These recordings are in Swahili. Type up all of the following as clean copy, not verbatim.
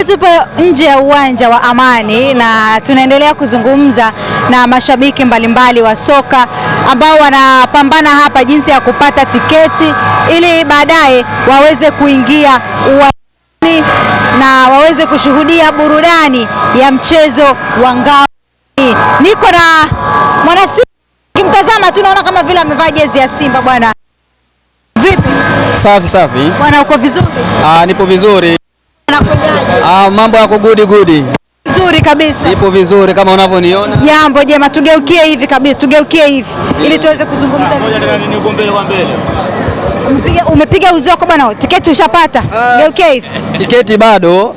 tupo nje ya uwanja wa Amani na tunaendelea kuzungumza na mashabiki mbalimbali wa soka ambao wanapambana hapa jinsi ya kupata tiketi ili baadaye waweze kuingia uwanjani na waweze kushuhudia burudani ya mchezo wa ngao. Niko na mwana Simba, kimtazama tunaona kama vile amevaa jezi ya Simba bwana. Vipi? Safi. Bwana uko vizuri? Nipo vizuri. Unakujaje? Mambo yako good. Vizuri kabisa. Nipo vizuri kama unavyoniona. Jambo jema, tugeukie hivi kabisa, tugeukie hivi ili tuweze kuzungumza vizuri. Umepiga uzi wako bwana, tiketi ushapata? Geukia hivi. Tiketi bado,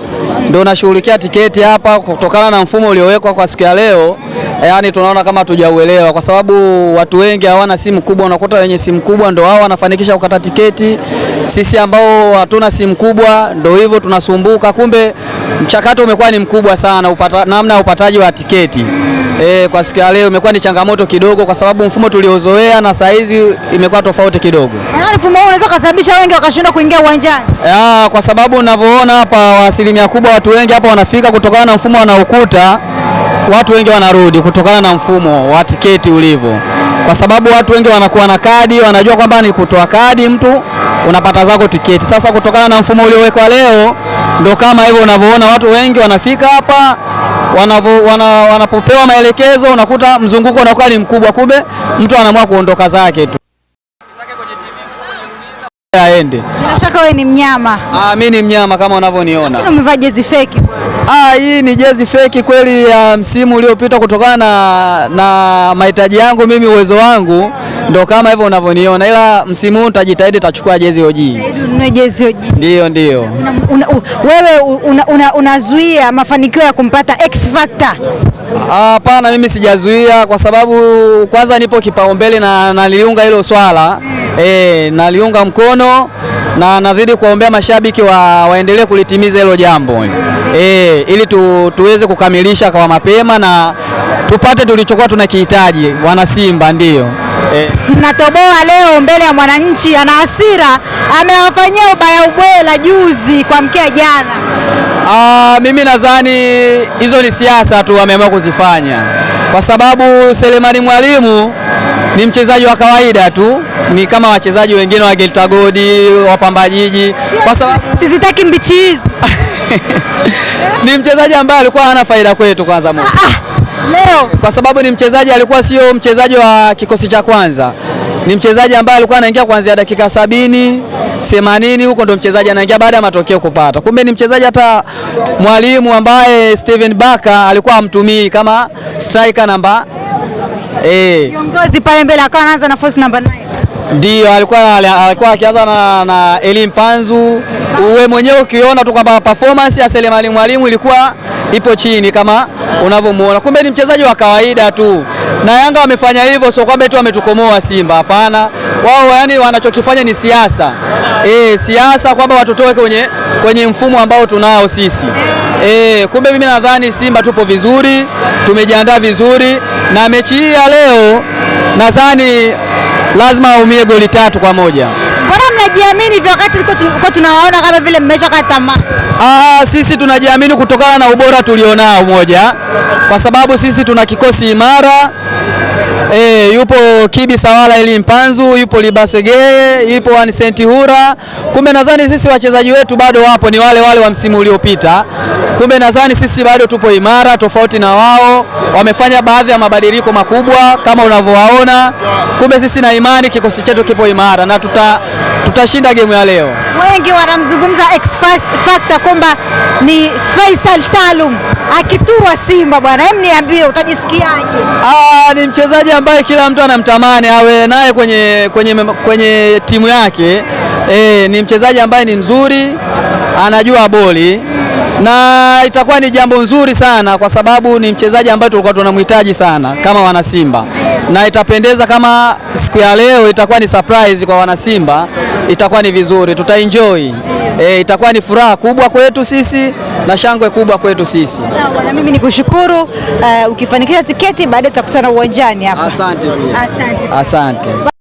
ndio nashughulikia tiketi hapa kutokana na mfumo uliowekwa kwa siku ya leo. Yaani tunaona kama hatujauelewa kwa sababu watu wengi hawana simu kubwa, unakuta wenye simu kubwa ndio hao wanafanikisha kukata tiketi. Sisi ambao hatuna simu kubwa ndio hivyo tunasumbuka, kumbe mchakato umekuwa ni mkubwa sana namna ya upataji wa tiketi. Kwa siku ya leo imekuwa ni changamoto kidogo kwa sababu mfumo tuliozoea na saa hizi imekuwa tofauti kidogo. Yaani mfumo huu unaweza kusababisha wengi wakashindwa kuingia uwanjani. Kwa sababu unavyoona hapa asilimia kubwa watu wengi hapa wanafika kutokana na mfumo wanaokuta. Watu wengi wanarudi kutokana na mfumo wa tiketi ulivyo. Kwa sababu watu wengi wanakuwa na kadi, wanajua kwamba ni kutoa kadi mtu unapata zako tiketi. Sasa kutokana na mfumo uliowekwa leo ndio kama hivyo unavyoona watu wengi wanafika hapa wanapopewa maelekezo unakuta mzunguko unakuwa ni mkubwa, kumbe mtu anaamua kuondoka zake tu. Aende. Bila shaka wewe ni mnyama. Mimi ni mnyama kama unavyoniona. Lakini umevaa jezi fake bwana. Hii ni jezi fake kweli ya msimu uliopita kutokana na mahitaji yangu mimi, uwezo wangu ndio kama hivyo unavyoniona, ila msimu huu nitajitahidi tachukua jezi OG. Ununue jezi OG. Ndio. Wewe unazuia mafanikio ya kumpata X Factor? Hapana, mimi sijazuia kwa sababu kwanza nipo kipaumbele na naliunga hilo swala. Naliunga mkono na nazidi kuwaombea mashabiki waendelee kulitimiza hilo jambo. Ili tuweze kukamilisha kwa mapema na tupate tulichokuwa tunakihitaji wana Simba ndio. Mnatoboa leo mbele ya mwananchi, ana hasira, amewafanyia ubaya ubwela juzi kwa mkea jana. Mimi nadhani hizo ni siasa tu wameamua kuzifanya kwa sababu Selemani Mwalimu ni mchezaji wa kawaida tu, ni kama wachezaji wengine wa Geita Gold, wa Pamba Jiji. Kwa sababu sisitaki mbichi hizi. Ni mchezaji ambaye alikuwa hana faida kwetu kwanza moja. Leo kwa sababu ni mchezaji alikuwa sio mchezaji wa kikosi cha kwanza. Ni mchezaji ambaye alikuwa anaingia kuanzia dakika 70, 80 huko ndo mchezaji anaingia baada ya matokeo kupata. Kumbe ni mchezaji hata Mwalimu ambaye Steven Baka alikuwa amtumii kama striker namba kiongozi pale mbele akawa anaanza na force number 9. Ndio alikuwa akianza na Elim Panzu. Uwe mwenyewe ukiona tu kwamba performance ya Selemani Mwalimu ilikuwa ipo chini kama unavyomuona. Kumbe ni mchezaji wa kawaida tu. Na Yanga wamefanya hivyo sio kwamba eti wametukomoa Simba, hapana. Wao yani wanachokifanya ni siasa. Siasa kwamba watutoe kwenye mfumo ambao tunao sisi. Kumbe mimi nadhani Simba tupo vizuri, tumejiandaa vizuri na mechi hii ya leo nadhani lazima aumie goli 3-1. Mbona mnajiamini hivyo wakati tulikuwa tunawaona kama vile mmeshakata tamaa? Sisi tunajiamini kutokana na ubora tulionao moja, kwa sababu sisi tuna kikosi imara. Yupo Kibi Sawala, Elim Panzu, yupo Libasege, yupo Anisenti Hura. Kumbe nadhani sisi wachezaji wetu bado wapo ni wale wa msimu uliopita. Kumbe nadhani sisi bado tupo imara tofauti na wao. Wamefanya baadhi ya mabadiliko makubwa kama unavyowaona. Kumbe sisi na imani kikosi chetu kipo imara na tutashinda game ya leo. Wengi wanamzungumza X Factor kwamba ni Faisal Salum akitua Simba bwana. Hem, niambie utajisikiaje? Ni mchezaji ambaye kila mtu anamtamani awe naye kwenye timu yake. Ni mchezaji ambaye ni mzuri, anajua boli na itakuwa ni jambo nzuri sana kwa sababu ni mchezaji ambaye tulikuwa tunamhitaji sana kama wana Simba, na itapendeza kama siku ya leo itakuwa ni surprise kwa wana Simba, itakuwa ni vizuri, tutaenjoy. Itakuwa ni furaha kubwa kwetu sisi na shangwe kubwa kwetu sisi. Sawa, na mimi nikushukuru. Ukifanikisha tiketi baadaye tutakutana uwanjani hapa. Asante. Asante.